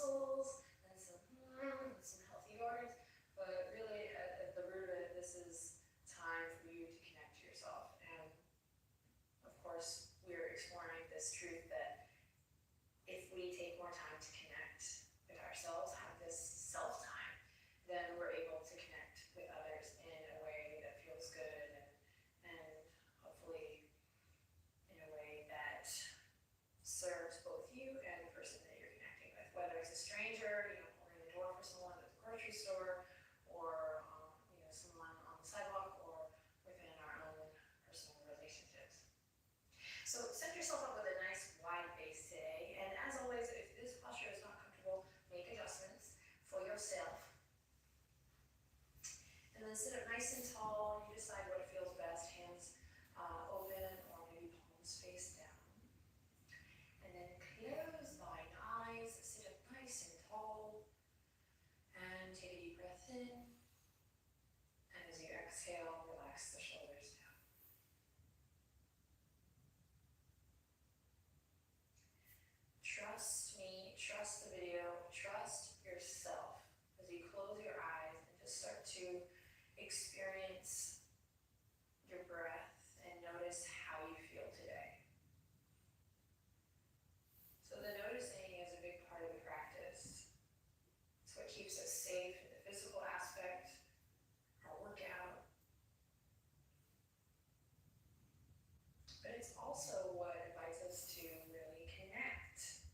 muscles, and some healthy organs. But really, at the root of it, this is time for you to connect to yourself. And of course, we're exploring this truth that if we take more time to connect with ourselves, have this self-time, then we're able to connect with others in a way that feels good and hopefully in a way that serves both you and the person that you're connecting with, whether it's a stranger, opening the door for someone at the grocery store, or someone on the sidewalk, or within our own personal relationships. So set yourself up with a nice wide base today, and as always, if this posture is not comfortable, make adjustments for yourself. And then sit up nice and tall. You decide what feels best, hands open or maybe palms face down. And then close thine eyes, sit up nice and tall, and take a deep breath in. And as you exhale, relax the shoulders down. Trust me, trust the video, trust yourself as you close your eyes and just start to experience your breath and notice how you feel today. So the noticing is a big part of the practice. It's what keeps us safe in the physical aspect, our workout. But it's also what invites us to really connect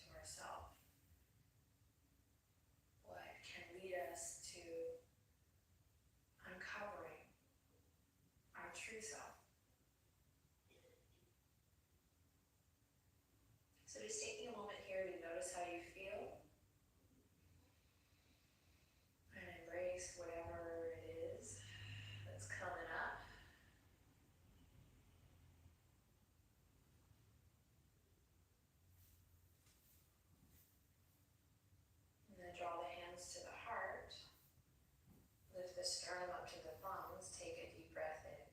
to ourselves. What can lead us to uncovering our true self. So just taking a moment here to notice how you feel and embrace whatever it is that's coming up. And then draw the hands to the heart. Lift the sternum up to the thumbs. Take a deep breath in.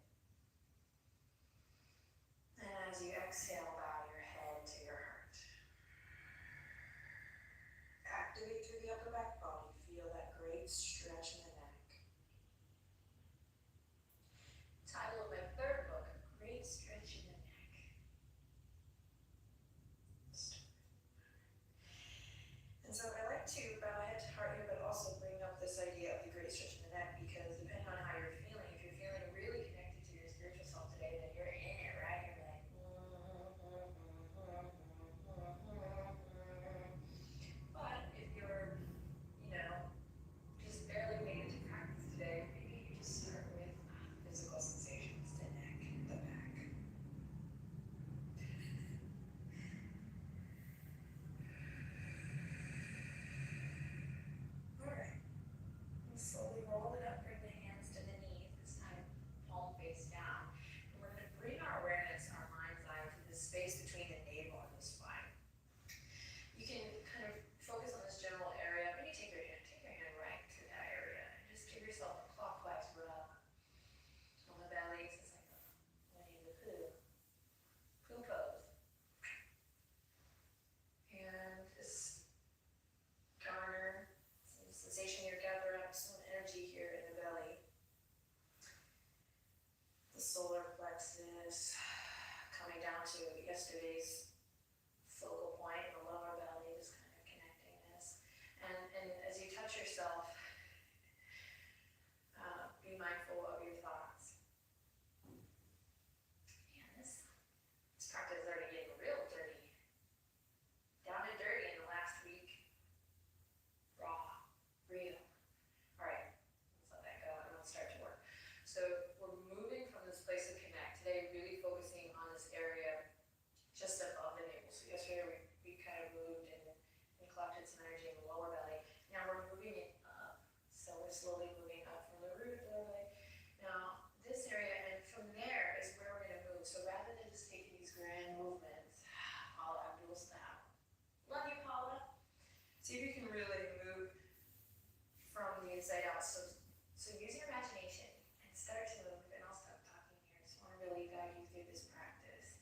And as you exhale, bow your head to your heart. Activate through the upper back body. Feel that great stretch in the neck. Title of my third book, Great Stretch in the Neck. And so I like to bow head to heart here, but also bring up this idea of the great stretch in the neck, because depending on how you're feeling, if you're feeling really connected to your spiritual self today, then you're in it, right? You're like, but if you're, just barely made it to practice today, maybe you just start with physical sensations, the neck, the back. Alright, and slowly roll it up, bring the hands to the knees, this time palm face down. And we're going to bring our awareness, our mind's eye, to the space between the navel and the spine. You can kind of focus on this general area. Maybe take your hand right to that area, and just give yourself a clockwise rub on the belly. It's like a Winnie the poo pose. And just garner some sensation here, gather up some energy here in the belly. The solar plexus coming down to yesterday's focal point in the lower belly, just kind of connecting this. And as you touch yourself, be mindful of your thoughts. Man, this practice is already getting real dirty. Down and dirty in the last week. Raw, real. All right, let's let that go and let's start to work. So we're moving from this place of connect today, really focusing on this area just above the navel. So yesterday we kind of moved and collected some energy in the lower belly. Now we're moving it up. So we're slowly moving up from the root of the lower belly. Now this area, and from there is where we're going to move. So rather than just taking these grand movements, Paula Abdul style. Love you, Paula. See if you can really move from the inside out. So use your imagination and start to move. And I'll stop talking here. I just want to really guide you through this practice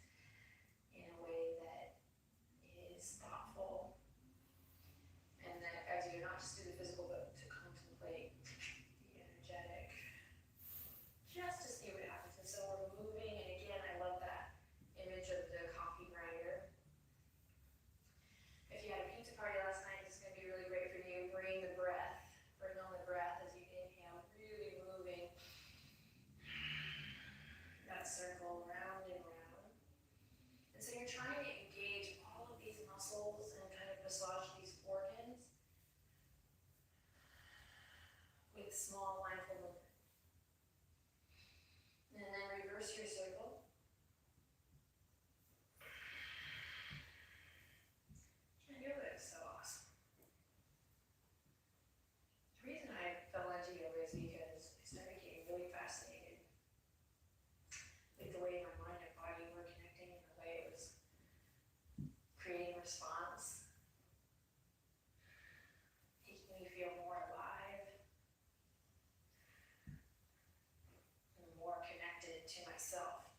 in a way that is thoughtful this small mindful movement. And then reverse your circle. And yoga is so awesome. The reason I fell into yoga is because I started getting really fascinated with the way my mind and body were connecting and the way it was creating response, making me feel more alive and more connected to myself.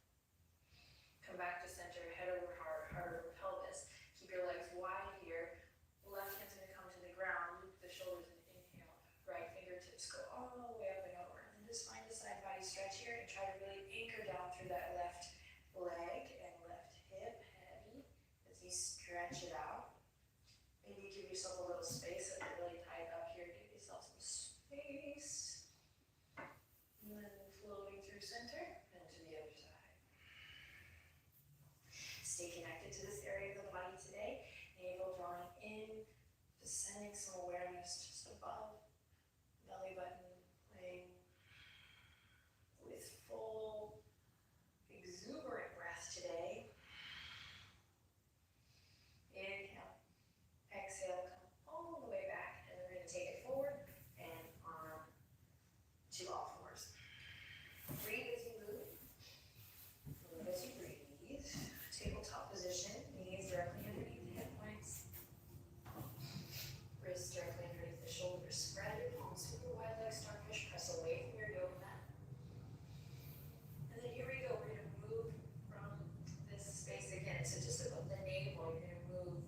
Come back to center, head over heart, heart over pelvis. Keep your legs wide here. Left hand's going to come to the ground. Loop the shoulders and inhale. Right fingertips go all the way up and over. And then just find a side body stretch here and try to really anchor down through that left leg and left hip heavy as you stretch it out. Maybe give yourself a little space if you're really tied up here. Give yourself some space. And then floating through center and to the other side. Stay connected to this area of the body today. Navel drawing in, just sending some awareness just above belly button, playing with full, exuberant breath today. Inhale, exhale, come all the way back, and we're going to take it forward and on to all fours. Breathe as you move. Move as you breathe. Tabletop position, knees directly underneath the hip points. Wrists directly underneath the shoulders. Spread your palms, super wide leg starfish, press away from your yoga mat. And then here we go, we're going to move from this space again. So just above the navel, you're going to move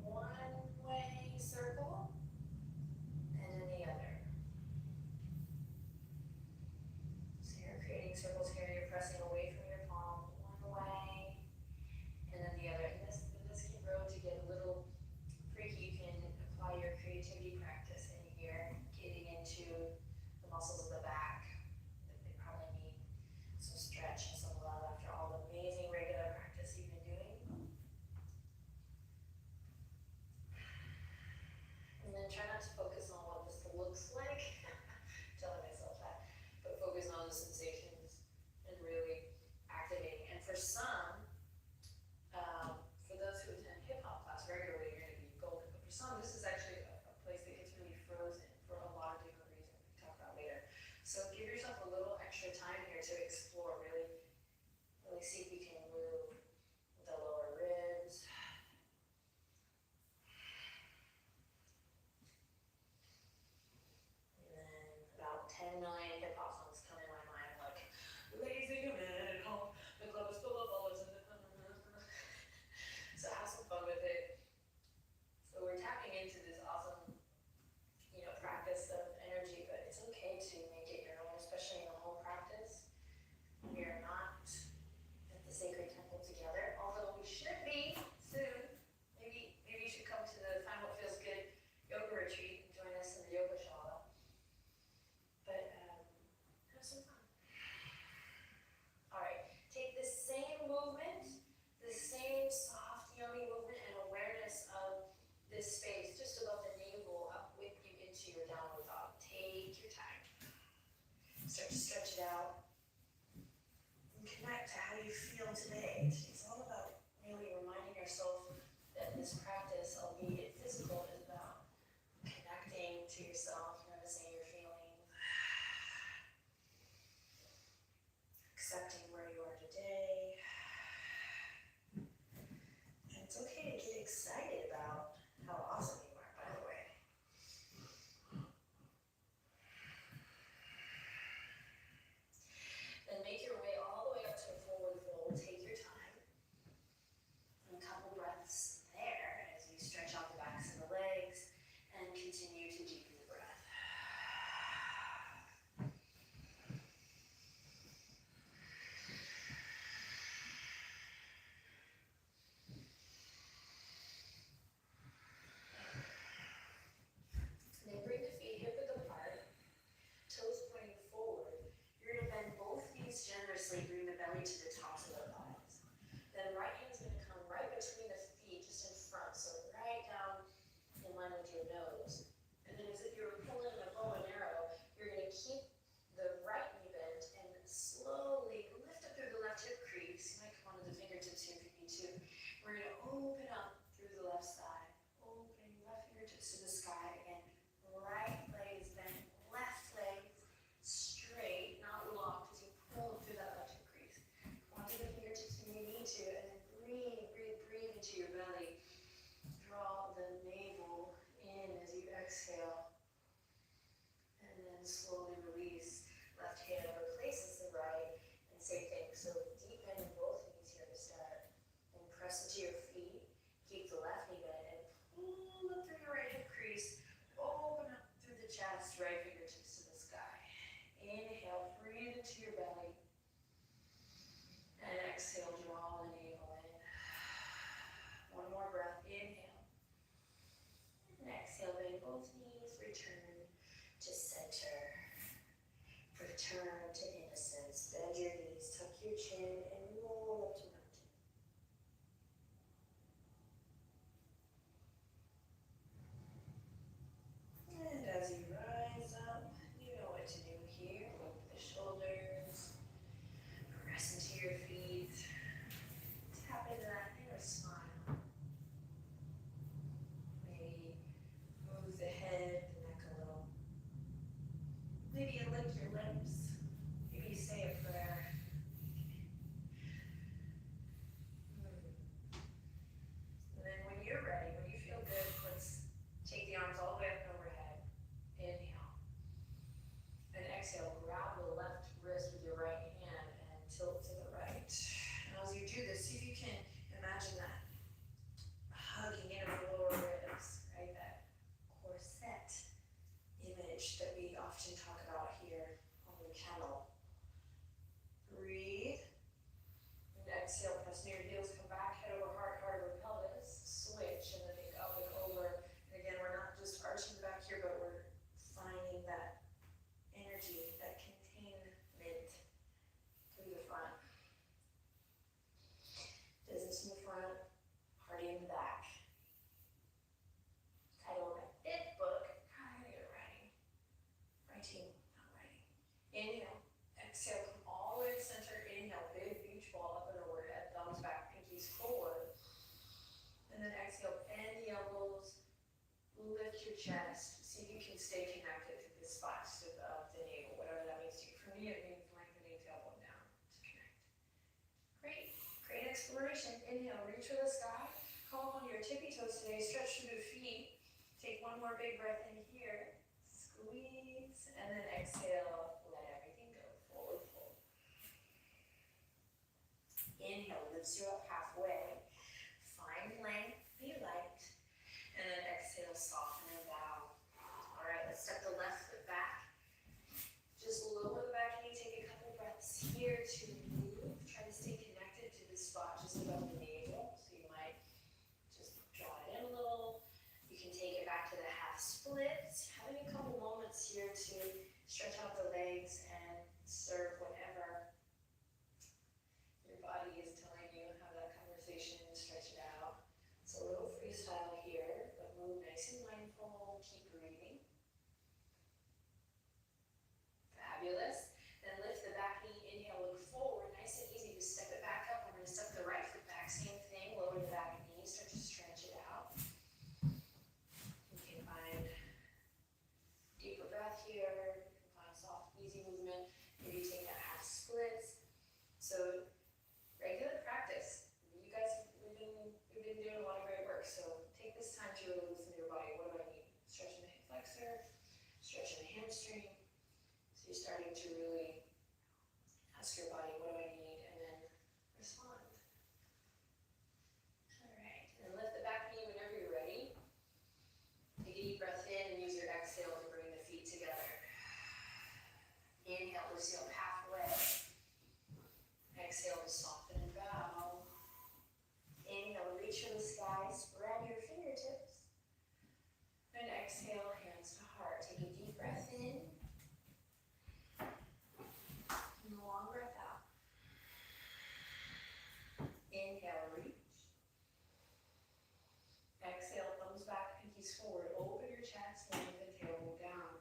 one way circle and then the other. So you're creating circles here, you're pressing away from your palm one way and then the other. And this can grow to get a little freaky. You can apply your creativity practice in here, getting into the muscles of the back. They probably need some stretch and some love after all the amazing regular practice you've been doing. And then try not to focus on what this looks like. Telling myself that. But focus on the sensations and really activating. And for some, for those who attend hip hop class regularly, you're going to be golden. But for some, this is actually a place that gets really frozen for a lot of different reasons we can talk about later. So give yourself a little extra time here to explore, really see if you can move the lower ribs. And then about 10 million hip hop songs come in my mind, like lazy women at home, the club is full of bubbles and so have some fun with it. So we're tapping into this awesome, practice of energy, but it's okay to make it your own, especially in the home practice. We are not at the sacred temple together, although we should be soon. Maybe you should come to the Find What Feels Good yoga retreat and join us in the yoga shala. But have some fun. All right, take this same movement, the same soft, yummy movement and awareness of this space just above the navel, up with you into your downward dog. Take your time. Start to stretch it out and connect to how you feel today. It's all about really reminding yourself that this practice, albeit physical, is about connecting to yourself, noticing your feelings, accepting where you are today. And it's okay to get excited about how awesome you are, by the way. Then make your way all the way up to a forward fold. Take your time. And a couple breaths there as exploration. Inhale, reach for the sky. Come up on your tippy toes today. Stretch through the feet. Take one more big breath in here. Squeeze. And then exhale. Let everything go. Forward fold. Inhale, lifts you up halfway. Find length. Be light. And then exhale, soften and bow. All right, let's step the left foot back. Just lower the back knee. Take a couple breaths here to move. Try to stay connected to the spot just above the navel. So you might just draw it in a little. You can take it back to the half split. Having a couple moments here to stretch out the legs and serve whatever your body is telling you. Have that conversation, stretch it out. It's a little freestyle here, but move nice and mindful. Keep breathing. Fabulous. Then lift the back knee. Inhale, look forward. Nice and easy. Just step it back up. We're going to step the right foot back. Same thing. Lower the back knee. Start to stretch it out. You can find deeper breath here. You can find soft, easy movement. Maybe take that half splits. So regular practice. You guys, we've been doing a lot of great work. So take this time to really listen to your body. What do I need? Stretching the hip flexor. Stretching the hamstring. So you're starting to really ask your body, what do I need? And then respond. All right. And lift the back knee whenever you're ready. Take a deep breath in and use your exhale to bring the feet together. Inhale, lifts you up halfway. Exhale to soften and bow. Inhale, reach for the sky. Spread your fingertips. And exhale, hands to heart. Take a deep breath in. Long breath out. Inhale, reach. Exhale, thumbs back, pinkies forward. Open your chest, lengthen, tailbone down.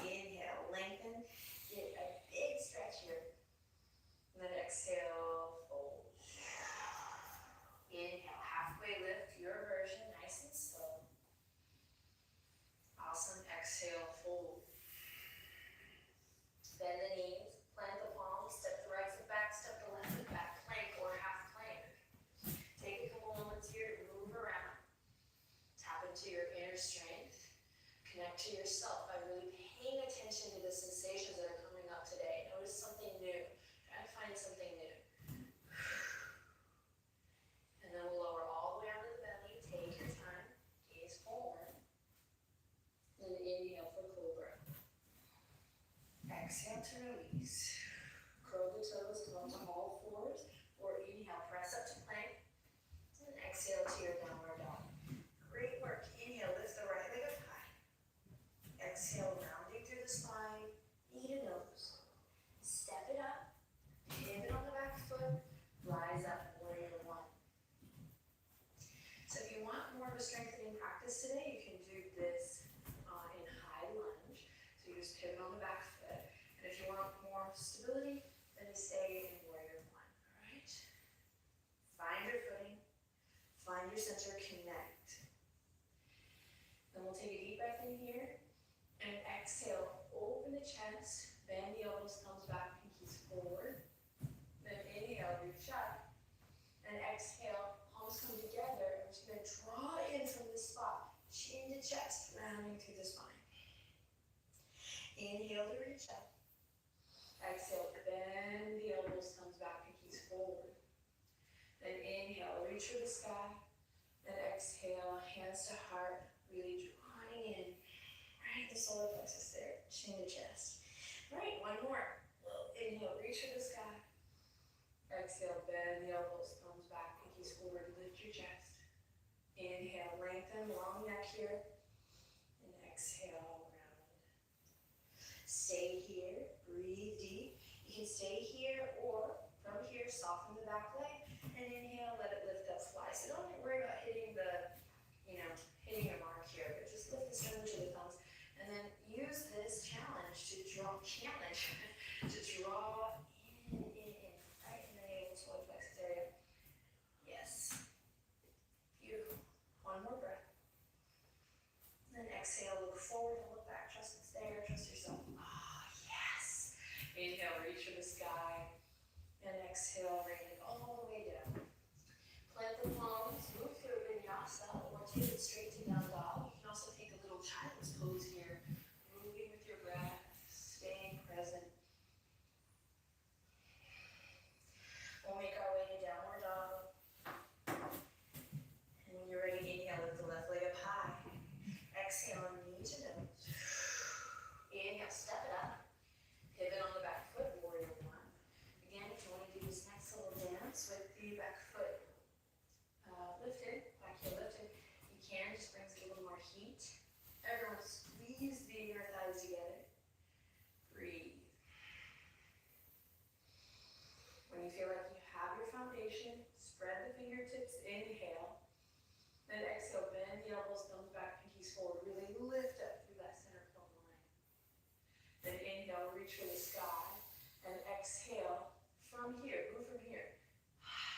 Inhale, lengthen. Get a big stretch here. And then exhale, fold. Inhale, halfway lift, your version, nice and slow. Awesome. Exhale, fold. Bend the knees, plant the palms, step the right foot back, step the left foot back, plank or half plank. Take a couple moments here to move around. Tap into your inner strength. Connect to yourself by really paying attention to the sensations that are coming up today. Notice something new. Try to find something new. And then we'll lower all the way onto the belly. Take your time. Gaze forward. And inhale for cobra. Exhale to release. Curl the toes, come up to all fours. Or inhale, press up to plank. And exhale to your downward dog. Great work. Inhale, lift the right leg up high. Exhale, rounding through the spine, knee to nose. Step it up. Pivot on the back foot. Rise up, warrior one. So if you want more of a strengthening practice today, you can do this in high lunge. So you just pivot on the back foot. And if you want more stability, then you stay in warrior one. All right? Find your footing. Find your center. Connect. Then we'll take a deep breath in here. And exhale. Open the chest. Bend the elbows. Thumbs back. Pinkies forward. Then inhale. Reach up. And exhale. Palms come together. I'm just going to draw in from this spot. Chin to chest. Rounding through the spine. Inhale to reach up. Exhale, bend the elbows, thumbs back, pinkies forward. Then inhale, reach for the sky. Then exhale, hands to heart, really drawing in. Right, the solar plexus there, chin to chest. Right, one more. Inhale, reach for the sky. Exhale, bend the elbows, thumbs back, pinkies forward, lift your chest. Inhale, lengthen, long neck here. And exhale, round. Stay here, breathe deep. You can stay here or from here, soften the back leg. And inhale, let it lift up, fly. So don't worry about hitting the, hitting your mark here, but just lift the sternum to the thumbs. And then use this challenge to draw, to draw in, right in the navel, solar plexus area. Yes. Beautiful. One more breath. Then exhale, look forward and look back. Trust it's there, trust yourself. Ah, yes. Inhale, reach for the sky. And exhale, bring it all take it straight to down dog. You can also take a little child's pose here, moving with your breath, staying present. We'll make our way to downward dog. And when you're ready, inhale, lift the left leg up high. Exhale, knee to nose. Inhale, step it up. Pivot on the back foot, warrior one. Again, if you want to do this next little dance with the back foot lifted, back heel lifted, you can, just brings a little more heat. Everyone squeeze the inner thighs together. Breathe. When you feel like you have your foundation, spread the fingertips, inhale. Then exhale, bend the elbows, thumbs back, pinkies forward. Really lift up through that center plumb line. Then inhale, reach for the sky. And exhale from here, move from here.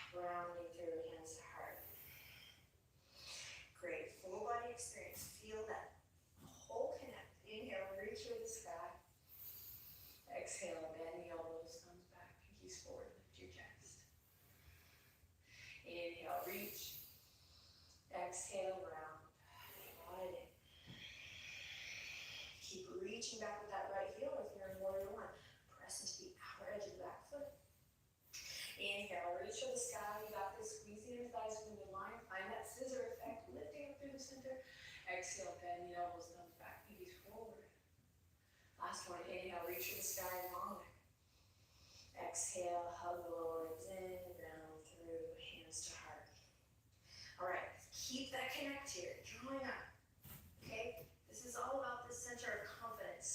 Rounding through, hands to heart. Great, full body experience. Feel that whole connect. Inhale, reach for the sky. Exhale, bend the elbows, thumbs back, pinkies forward, lift your chest. Inhale, reach. Exhale, round. Draw it in. Keep reaching back with that right heel if you're in warrior one. Press into the outer edge of the back foot. Inhale, reach for the sky. You got this. Squeeze the inner thighs from the line. Find that scissor effect, lifting up through the center. Exhale, bend the elbows, thumbs back, pinkies forward. Last one, inhale, reach for the sky, long neck. Exhale, hug the lower ribs in, down through, hands to heart. All right, keep that connect here, drawing up, okay? This is all about the center of confidence,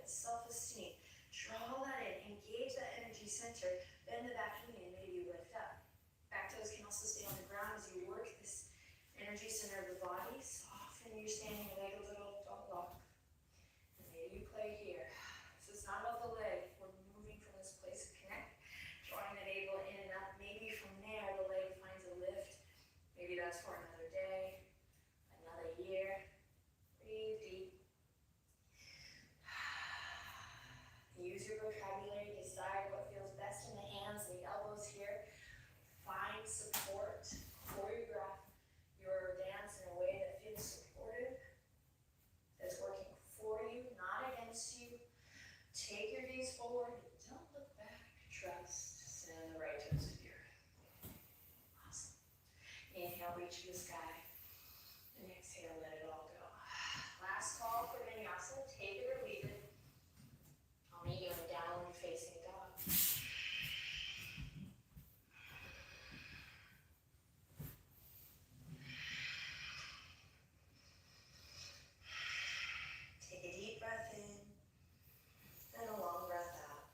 self-esteem. Draw that in, engage that energy center, bend the back knee and maybe lift up. Back toes can also stay on the ground as you work this energy center of the body. Soften your standing leg a little, don't lock. And maybe you play here. So it's not about the leg, we're moving from this place of connect, drawing the navel in and up. Maybe from there the leg finds a lift. Maybe that's for another day, another year. Breathe deep. Use your vocabulary, decide what feels best in the hands and the elbows here. Find support, choreograph your dance in a way that feels supportive, that's working for you, not against you. Take your gaze forward, don't look back, trust, send the right toes to the earth. Awesome. Inhale, reach for the sky, and exhale, let it all go. Last call for vinyasa, take it or leave it. I'll meet you in a downward facing dog. Take a deep breath in, then a long breath out.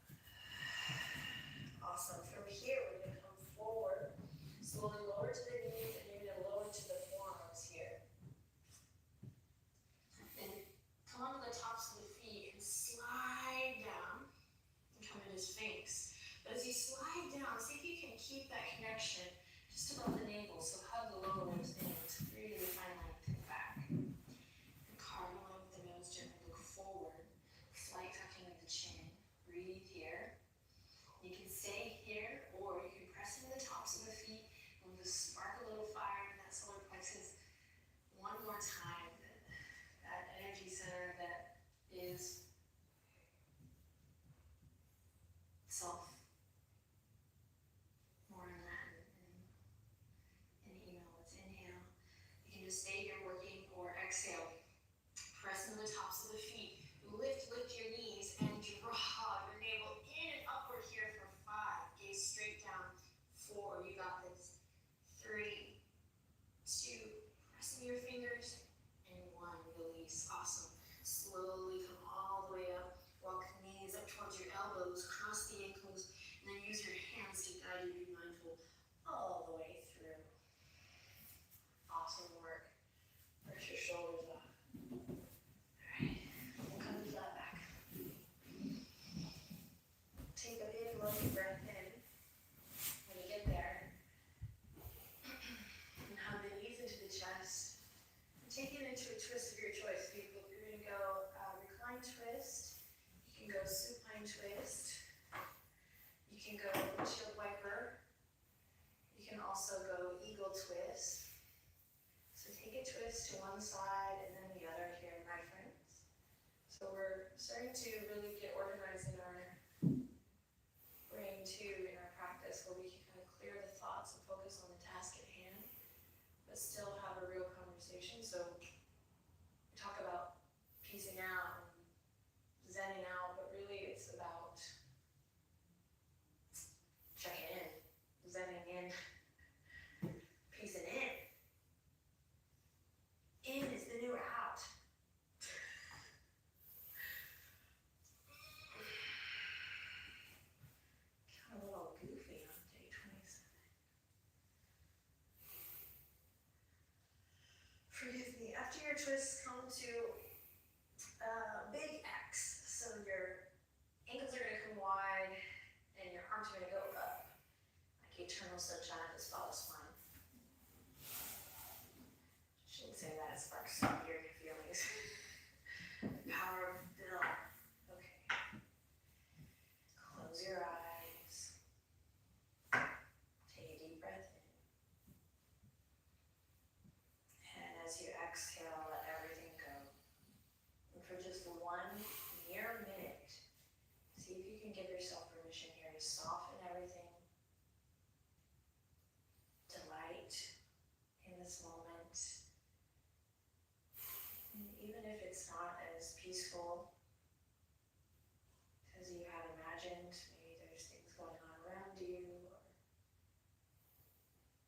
Awesome. From here, we're going to come forward, slowly lower to the knees, and you're going to lower to the forearms here. And come onto the tops of the feet and slide down and come into Sphinx. But as you slide down, see if you can keep that connection just above the navel. So hug the lower ribs in to really find length back. And carve along with the nose, gently look forward. Slight tucking of the chin. Breathe here. You can stay here, or you can press into the tops of the feet and just spark a little fire in that solar plexus. One more time. That energy center that is self. More on that in email. Let's inhale. You can just stay here working, or exhale. Press into the tops of the feet. Lift your knees and draw your navel in and upward here for 5. Gaze straight down. 4. You got this. 3, 2. Pressing your fingers. And 1. Release. Awesome. Slowly come all the way up. Walk the knees up towards your elbows. Cross the ankles. And then use your hands to guide you. Be mindful all the way through. Awesome work. Press your shoulders up. Alright. We'll come to flat back. Take a big long breath in. When you get there, and hug the knees into the chest. And take it into a twist of your choice. You're going to go recline twist. You can go supine twist. You can go windshield wiper. You can also go eagle twist. So take it eternal sunshine of his spotless mind. Shouldn't say that, it sparks some weird feelings. The power of Bill. Okay. Close your eyes. Take a deep breath in. And as you exhale, let everything go. And for just 1 mere minute, see if you can give yourself permission here to soften everything. Delight in this moment. And even if it's not as peaceful as you had imagined, maybe there's things going on around you, or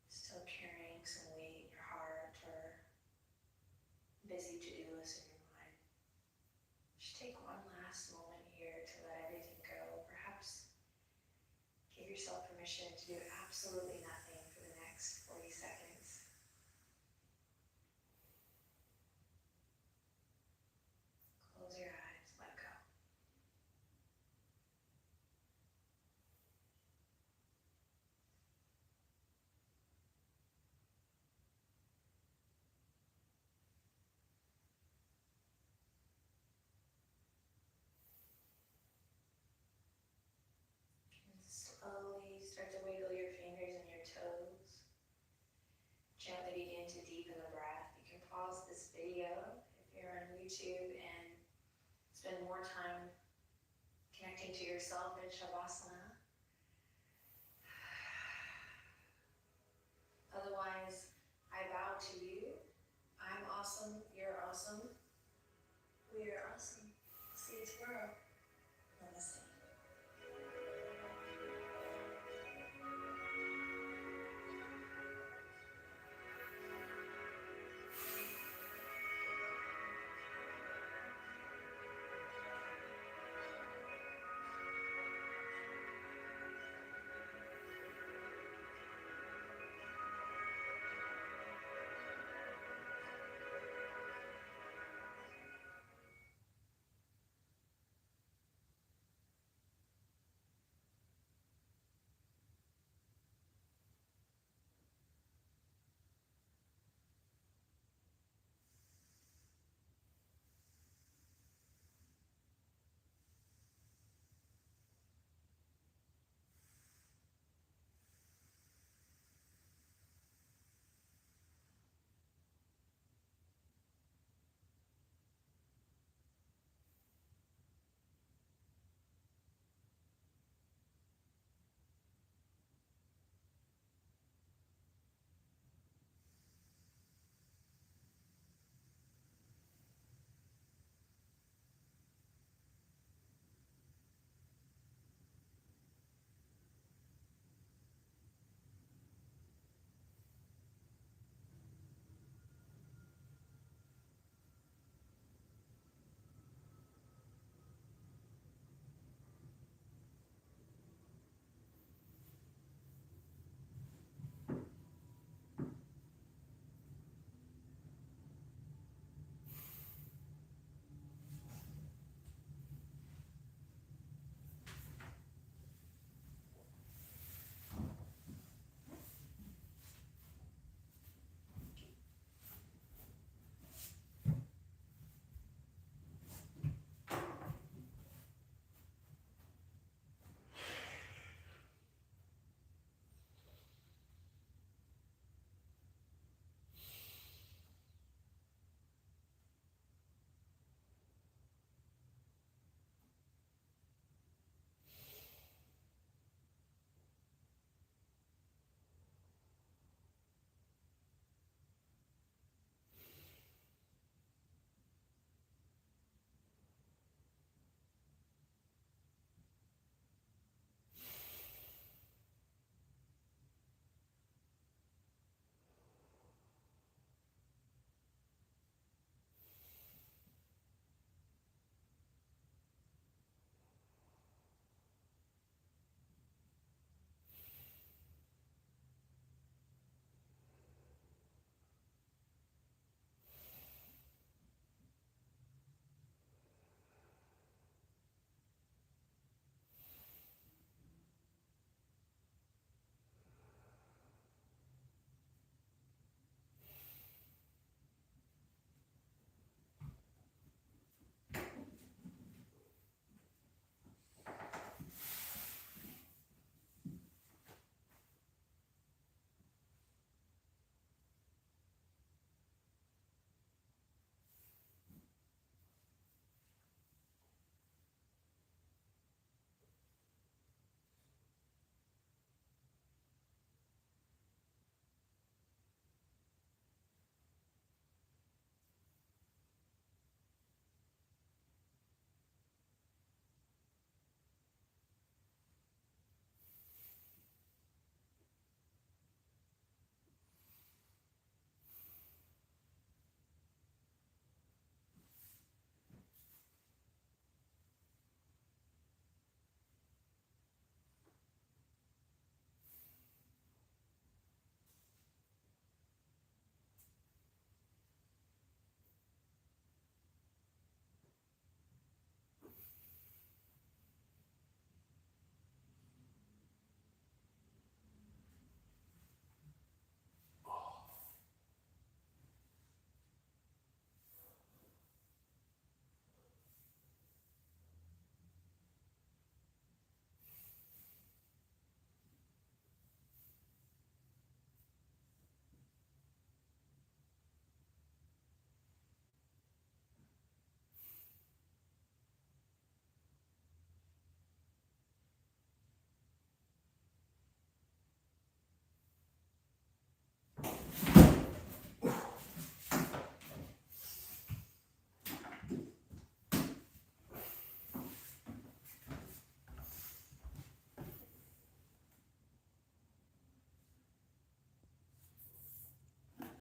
still carrying some weight in your heart, or busy to-do list in your mind. Just take one last moment here to let everything go. Perhaps give yourself permission to do absolutely nothing for the next 40 seconds. Close your eyes, let go. And slowly start to wiggle your fingers and your toes. Gently begin to deepen the breath. You can pause this video if you're on YouTube and spend more time connecting to yourself in Shavasana.